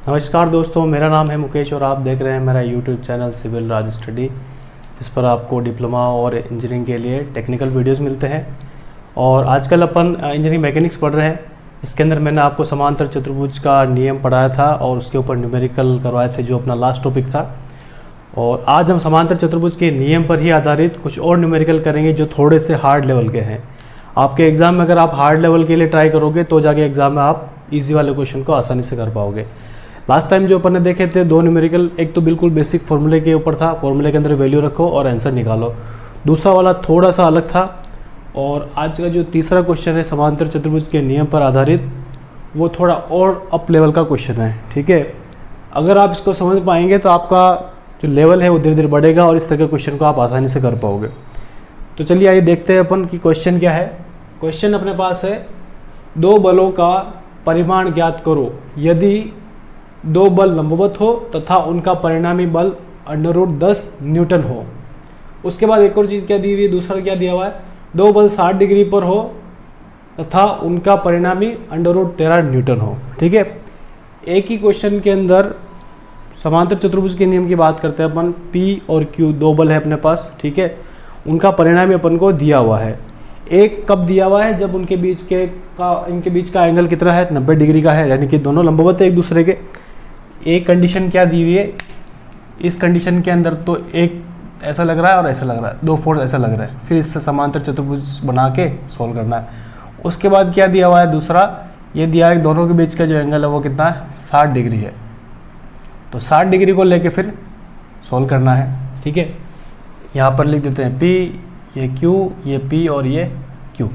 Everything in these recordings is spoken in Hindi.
नमस्कार दोस्तों, मेरा नाम है मुकेश और आप देख रहे हैं मेरा यूट्यूब चैनल सिविल राज स्टडी, जिस पर आपको डिप्लोमा और इंजीनियरिंग के लिए टेक्निकल वीडियोस मिलते हैं। और आजकल अपन इंजीनियरिंग मैकेनिक्स पढ़ रहे हैं। इसके अंदर मैंने आपको समांतर चतुर्भुज का नियम पढ़ाया था और उसके ऊपर न्यूमेरिकल करवाए थे, जो अपना लास्ट टॉपिक था। और आज हम समांतर चतुर्भुज के नियम पर ही आधारित कुछ और न्यूमेरिकल करेंगे जो थोड़े से हार्ड लेवल के हैं। आपके एग्ज़ाम में अगर आप हार्ड लेवल के लिए ट्राई करोगे तो जाके एग्ज़ाम में आप इजी वाले क्वेश्चन को आसानी से कर पाओगे। लास्ट टाइम जो अपन ने देखे थे दो न्यूमेरिकल, एक तो बिल्कुल बेसिक फॉर्मूले के ऊपर था, फॉर्मूले के अंदर वैल्यू रखो और आंसर निकालो। दूसरा वाला थोड़ा सा अलग था। और आज का जो तीसरा क्वेश्चन है समांतर चतुर्भुज के नियम पर आधारित, वो थोड़ा और अप लेवल का क्वेश्चन है। ठीक है, अगर आप इसको समझ पाएंगे तो आपका जो लेवल है वो धीरे धीरे बढ़ेगा और इस तरह के क्वेश्चन को आप आसानी से कर पाओगे। तो चलिए आइए देखते हैं अपन कि क्वेश्चन क्या है। क्वेश्चन अपने पास है, दो बलों का परिमाण ज्ञात करो यदि दो बल लंबवत हो तथा उनका परिणामी बल √10 न्यूटन हो। उसके बाद एक और चीज़ क्या दी हुई है, दूसरा क्या दिया हुआ है, दो बल 60 डिग्री पर हो तथा उनका परिणामी √13 न्यूटन हो। ठीक है, एक ही क्वेश्चन के अंदर समांतर चतुर्भुज के नियम की बात करते हैं अपन। P और Q दो बल है अपने पास। ठीक है, उनका परिणामी अपन को दिया हुआ है। एक कब दिया हुआ है, जब इनके बीच का एंगल कितना है, 90 डिग्री का है, यानी कि दोनों लंबवत है एक दूसरे के। एक कंडीशन क्या दी हुई है, इस कंडीशन के अंदर तो एक ऐसा लग रहा है और ऐसा लग रहा है, दो फोर्स ऐसा लग रहा है, फिर इससे समांतर चतुर्भुज बना के सॉल्व करना है। उसके बाद क्या दिया हुआ है, दूसरा ये दिया है दोनों के बीच का जो एंगल है वो कितना है, 60 डिग्री है। तो 60 डिग्री को लेके फिर सॉल्व करना है। ठीक है, यहाँ पर लिख देते हैं P, ये Q, ये P और ये Q।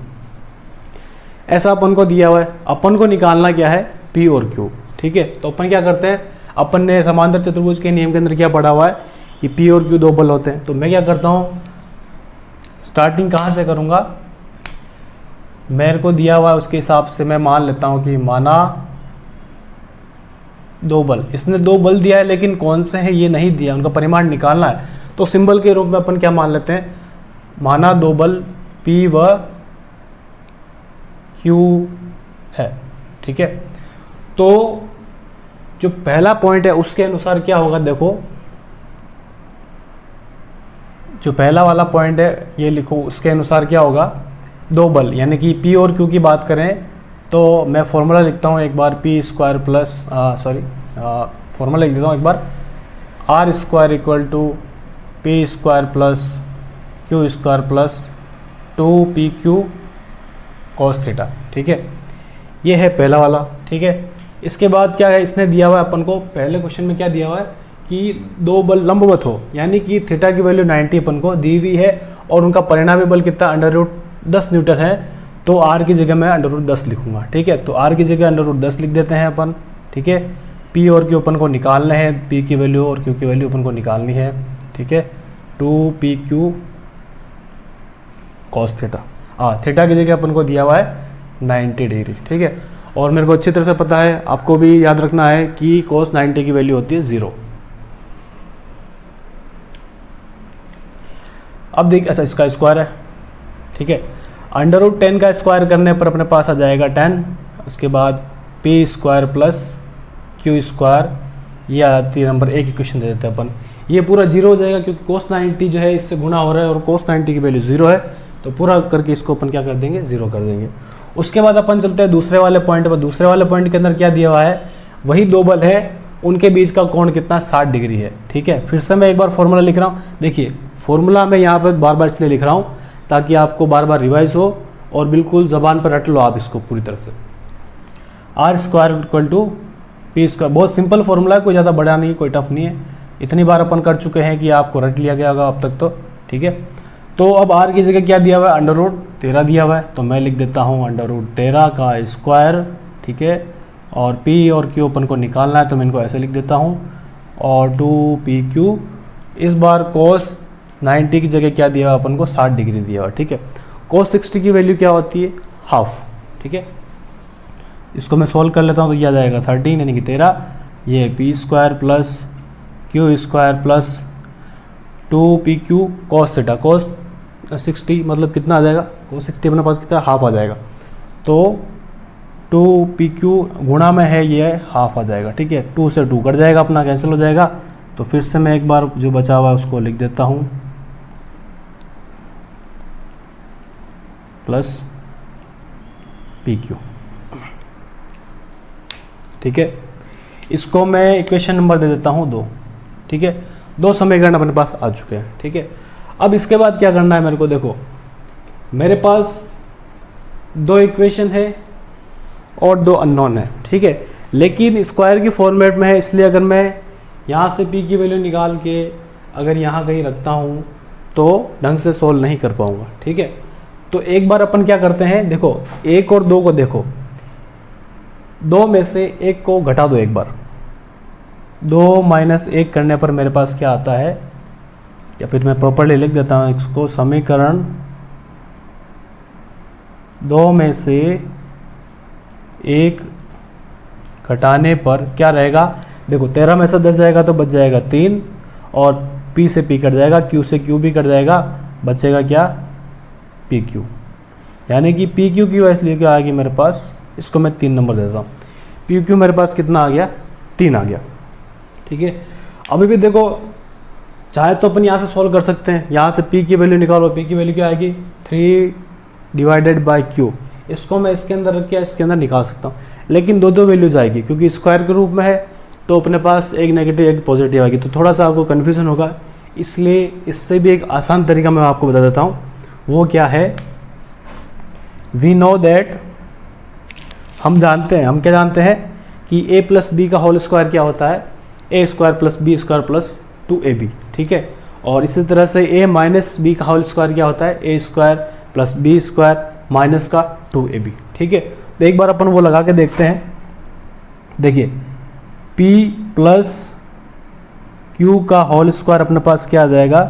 ऐसा अपन को दिया हुआ है। अपन को निकालना क्या है, P और Q। ठीक है, तो अपन क्या करते हैं, अपन ने समांतर चतुर्भुज के नियम के अंदर क्या पढ़ा हुआ है कि P और Q दो बल होते हैं। तो मैं क्या करता हूँ, स्टार्टिंग कहाँ से करूँगा, मेरे को दिया हुआ है उसके हिसाब से मैं मान लेता हूँ कि माना दो बल, इसने दो बल दिया है लेकिन कौन से हैं ये नहीं दिया, उनका परिमाण निकालना है। तो सिंबल के रूप में अपन क्या मान लेते हैं, माना दो बल P व Q है। ठीक है, तो जो पहला पॉइंट है उसके अनुसार क्या होगा, देखो जो पहला वाला पॉइंट है ये लिखो, उसके अनुसार क्या होगा, दो बल यानी कि P और Q की बात करें तो मैं फॉर्मूला लिखता हूँ एक बार, P² प्लस फॉर्मूला लिख देता हूँ एक बार, R² = P² plus Q² plus 2PQ cos theta. ठीक है, ये है पहला वाला। ठीक है, इसके बाद क्या है, इसने दिया हुआ है अपन को, पहले क्वेश्चन में क्या दिया हुआ है कि दो बल लंबवत हो, यानी कि थीटा की वैल्यू 90 अपन को दी हुई है और उनका परिणामी बल कितना √10 न्यूटन है। तो R की जगह मैं √10 लिखूंगा। ठीक है, तो R की जगह √10 लिख देते हैं अपन। ठीक है, P और Q अपन को निकालना है, P की वैल्यू और Q की वैल्यू अपन को निकालनी है। ठीक है, 2PQ cos थीटा। थीटा की जगह अपन को दिया हुआ है 90 डिग्री। ठीक है, और मेरे को अच्छी तरह से पता है, आपको भी याद रखना है कि cos 90 की वैल्यू होती है 0। अब देखिए, अच्छा इसका स्क्वायर है। ठीक है, √10 का स्क्वायर करने पर अपने पास आ जाएगा 10। उसके बाद P² प्लस Q², ये आ जाती है नंबर 1 इक्वेशन दे देते हैं अपन। ये पूरा 0 हो जाएगा क्योंकि cos 90 जो है इससे गुणा हो रहा है और cos 90 की वैल्यू 0 है, तो पूरा करके इसको अपन क्या कर देंगे, 0 कर देंगे। उसके बाद अपन चलते हैं दूसरे वाले पॉइंट पर। दूसरे वाले पॉइंट के अंदर क्या दिया हुआ है, वही दो बल है, उनके बीच का कोण कितना, 60 डिग्री है। ठीक है, फिर से मैं एक बार फॉर्मूला लिख रहा हूँ। देखिए फॉर्मूला मैं यहाँ पर बार बार इसलिए लिख रहा हूँ ताकि आपको बार बार रिवाइज हो और बिल्कुल ज़बान पर रट लो आप इसको पूरी तरह से। R² = P²। बहुत सिंपल फॉर्मूला है, कोई ज़्यादा बड़ा नहीं, कोई टफ नहीं है। इतनी बार अपन कर चुके हैं कि आपको रट लिया गया होगा अब तक तो। ठीक है, तो अब R की जगह क्या दिया हुआ है, √13 दिया हुआ है, तो मैं लिख देता हूँ √13 का स्क्वायर। ठीक है, और P और Q अपन को निकालना है तो मैं इनको ऐसे लिख देता हूँ, और 2PQ। इस बार cos 90 की जगह क्या दिया हुआ अपन को, 60 डिग्री दिया हुआ। ठीक है, cos 60 की वैल्यू क्या होती है, हाफ। ठीक है, इसको मैं सॉल्व कर लेता हूँ तो ये आ जाएगा 13 यानी कि 13। ये P² plus Q² plus 2PQ cos theta. cos 60 मतलब कितना आ जाएगा, cos 60 अपने पास कितना, हाफ आ जाएगा। तो 2pq गुणा में है ये हाफ आ जाएगा, ठीक है। 2 से 2 कट जाएगा, अपना कैंसिल हो जाएगा। तो फिर से मैं एक बार जो बचा हुआ है उसको लिख देता हूँ, प्लस pq, ठीक है। इसको मैं इक्वेशन नंबर दे देता हूँ 2, ठीक है। 2 समीकरण अपने पास आ चुके हैं, ठीक है। अब इसके बाद क्या करना है मेरे को, देखो मेरे पास 2 इक्वेशन है और 2 अननोन है, ठीक है। लेकिन स्क्वायर की फॉर्मेट में है, इसलिए अगर मैं यहाँ से p की वैल्यू निकाल के अगर यहाँ कहीं रखता हूँ तो ढंग से सोल्व नहीं कर पाऊँगा, ठीक है। तो एक बार अपन क्या करते हैं, देखो 1 और 2 को देखो, 2 में से 1 को घटा दो एक बार। 2 माइनस 1 करने पर मेरे पास क्या आता है, या फिर मैं प्रॉपरली लिख देता हूँ इसको, समीकरण 2 में से 1 घटाने पर क्या रहेगा, देखो 13 में से 10 जाएगा तो बच जाएगा 3, और p से p कट जाएगा, q से q भी कट जाएगा, बचेगा क्या, pq। यानी कि pq की वैल्यू क्या आएगी मेरे पास, इसको मैं 3 नंबर देता हूँ। pq मेरे पास कितना आ गया, 3 आ गया, ठीक है। अभी भी देखो चाहे तो अपन यहाँ से सॉल्व कर सकते हैं, यहाँ से p की वैल्यू निकालो, p की वैल्यू क्या आएगी 3 डिवाइडेड बाई q। इसको मैं इसके अंदर रख के इसके अंदर निकाल सकता हूँ, लेकिन दो वैल्यूज आएगी क्योंकि स्क्वायर के रूप में है, तो अपने पास एक नेगेटिव एक पॉजिटिव आएगी, तो थोड़ा सा आपको कन्फ्यूजन होगा। इसलिए इससे भी एक आसान तरीका मैं आपको बता देता हूँ, वो क्या है, वी नो दैट, हम क्या जानते हैं कि a प्लस बी का होल स्क्वायर क्या होता है, a square plus B square plus 2ab, ठीक है। और इसी तरह से a माइनस बी का होल स्क्वायर क्या होता है, a square plus B square minus का 2ab, ठीक है। तो एक बार अपन वो लगा के देखते हैं। देखिए p प्लस q का होल स्क्वायर अपने पास क्या आ जाएगा,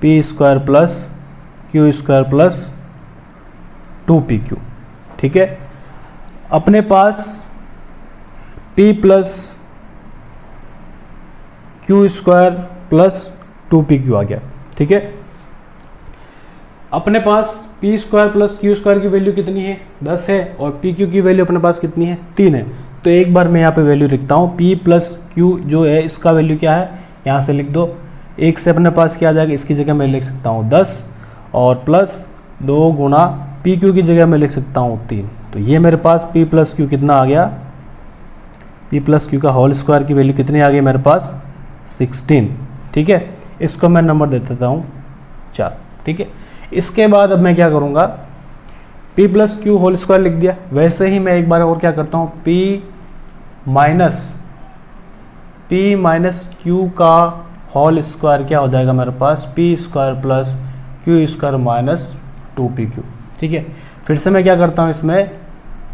p square plus q square plus 2pq, ठीक है। अपने पास p plus q square plus 2pq आ गया, ठीक है। अपने पास p square plus q square की वैल्यू कितनी है, 10 है, और pq की वैल्यू अपने पास कितनी है, 3 है। तो एक बार मैं यहाँ पे वैल्यू लिखता हूँ, p प्लस q जो है इसका वैल्यू क्या है, यहाँ से लिख दो। 1 से अपने पास क्या आ जाएगा, इसकी जगह मैं लिख सकता हूँ 10, और प्लस 2 गुणा pq की जगह मैं लिख सकता हूँ 3। तो ये मेरे पास p प्लस q कितना आ गया, p प्लस q का होल स्क्वायर की वैल्यू कितनी आ गई मेरे पास, 16, ठीक है। इसको मैं नंबर दे देता हूँ 4, ठीक है। इसके बाद अब मैं क्या करूँगा, p plus Q whole square लिख दिया। वैसे ही मैं एक बार और क्या करता हूँ, p माइनस क्यू का होल स्क्वायर क्या हो जाएगा मेरे पास, p square plus Q square minus 2pq, ठीक है। फिर से मैं क्या करता हूँ,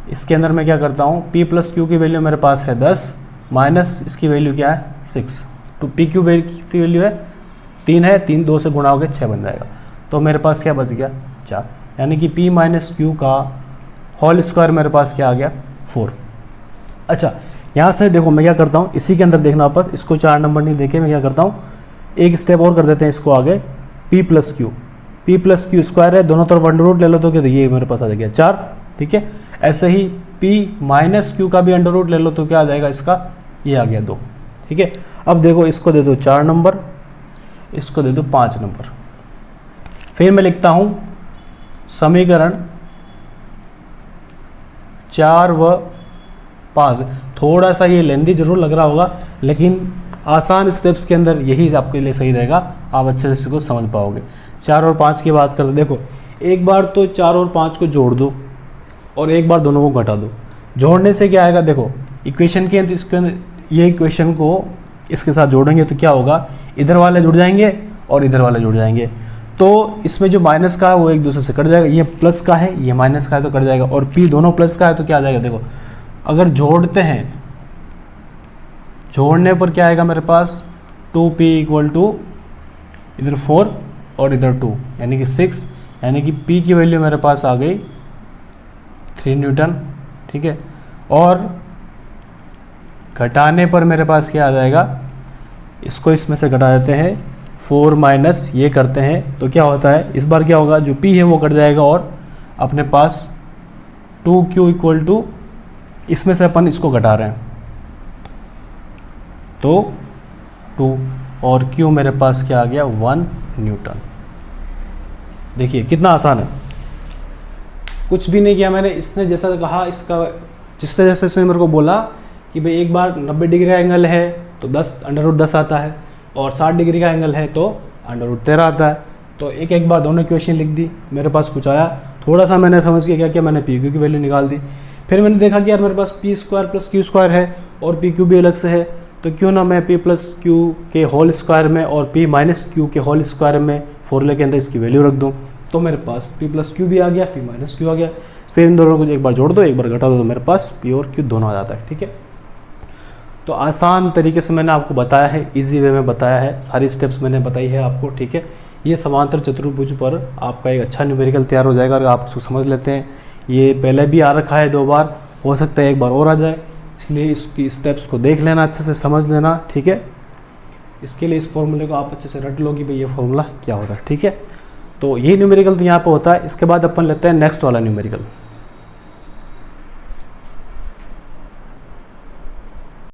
इसके अंदर मैं क्या करता हूँ, p प्लस क्यू की वैल्यू मेरे पास है 10, माइनस इसकी वैल्यू क्या है 6, तो p क्यू की वैल्यू है 3 है, 3 2 से गुणा हो गया 6 बन जाएगा। तो मेरे पास क्या बच गया 4, यानी कि p माइनस क्यू का होल स्क्वायर मेरे पास क्या आ गया 4। अच्छा यहाँ से देखो मैं क्या करता हूँ, इसी के अंदर देखना वापस, इसको 4 नंबर नहीं देके मैं क्या करता हूँ, एक स्टेप और कर देते हैं इसको आगे, p प्लस क्यू स्क्वायर है, दोनों तरफ अंडर रूट ले लो तो क्या, ये मेरे पास आ जाएगा 4, ठीक है। ऐसे ही p माइनस क्यू का भी अंडर रूट ले लो तो क्या आ जाएगा इसका, ये आ गया 2, ठीक है। अब देखो इसको दे दो 4 नंबर, इसको दे दो 5 नंबर। फिर मैं लिखता हूँ समीकरण 4 व 5। थोड़ा सा ये लेंदी जरूर लग रहा होगा, लेकिन आसान स्टेप्स के अंदर यही आपके लिए सही रहेगा, आप अच्छे से इसको समझ पाओगे। 4 और 5 की बात करें, देखो एक बार तो 4 और 5 को जोड़ दो और एक बार दोनों को घटा दो। जोड़ने से क्या आएगा, देखो इक्वेशन के अंदर ये इक्वेशन को इसके साथ जोड़ेंगे तो क्या होगा, इधर वाले जुड़ जाएंगे और इधर वाले जुड़ जाएंगे, तो इसमें जो माइनस का है वो एक दूसरे से कट जाएगा। ये प्लस का है, ये माइनस का है तो कट जाएगा, और p दोनों प्लस का है तो क्या आ जाएगा, देखो अगर जोड़ते हैं, जोड़ने पर क्या आएगा मेरे पास 2p इक्वल टू इधर 4 और इधर 2 यानी कि 6, यानी कि p की वैल्यू मेरे पास आ गई 3 न्यूटन, ठीक है। और घटाने पर मेरे पास क्या आ जाएगा, इसको इसमें से घटा देते हैं, 4 माइनस ये करते हैं तो क्या होता है, इस बार क्या होगा, जो p है वो कट जाएगा और अपने पास 2q इक्वल टू इसमें से अपन इसको घटा रहे हैं, तो 2 और Q मेरे पास क्या आ गया 1 न्यूटन। देखिए कितना आसान है, कुछ भी नहीं किया मैंने। इसने जैसा कहा, इसका जिसने जैसे इसने मेरे को बोला कि भाई एक बार 90 डिग्री का एंगल है तो 10 आता है, और 60 डिग्री का एंगल है तो √13 आता है। तो एक एक बार दोनों इक्वेशन लिख दी, मेरे पास कुछ आया, थोड़ा सा मैंने समझ के क्या किया, मैंने पी क्यू की वैल्यू निकाल दी। फिर मैंने देखा कि यार मेरे पास P square plus Q square है और पी क्यू भी अलग से है, तो क्यों ना मैं पी प्लस क्यू के होल स्क्वायर में और पी माइनस क्यू के होल स्क्वायर में फॉर्मूले के अंदर इसकी वैल्यू रख दूँ। तो मेरे पास पी प्लस क्यू भी आ गया, पी माइनस क्यू आ गया। फिर इन दोनों को एक बार जोड़ दो, एक बार घटा दो, तो मेरे पास पी और क्यू दोनों आ जाता है। ठीक है, तो आसान तरीके से मैंने आपको बताया है, इजी वे में बताया है, सारी स्टेप्स मैंने बताई है आपको। ठीक है, ये समांतर चतुर्भुज पर आपका एक अच्छा न्यूमेरिकल तैयार हो जाएगा अगर आप इसको समझ लेते हैं। ये पहले भी आ रखा है 2 बार, हो सकता है एक बार और आ जाए, इसलिए इसकी स्टेप्स को देख लेना, अच्छे से समझ लेना। ठीक है, इसके लिए इस फॉर्मूले को आप अच्छे से रट लो कि भाई ये फॉर्मूला क्या होता है। ठीक है, तो ये न्यूमेरिकल तो यहाँ पर होता है। इसके बाद अपन लेते हैं नेक्स्ट वाला न्यूमेरिकल।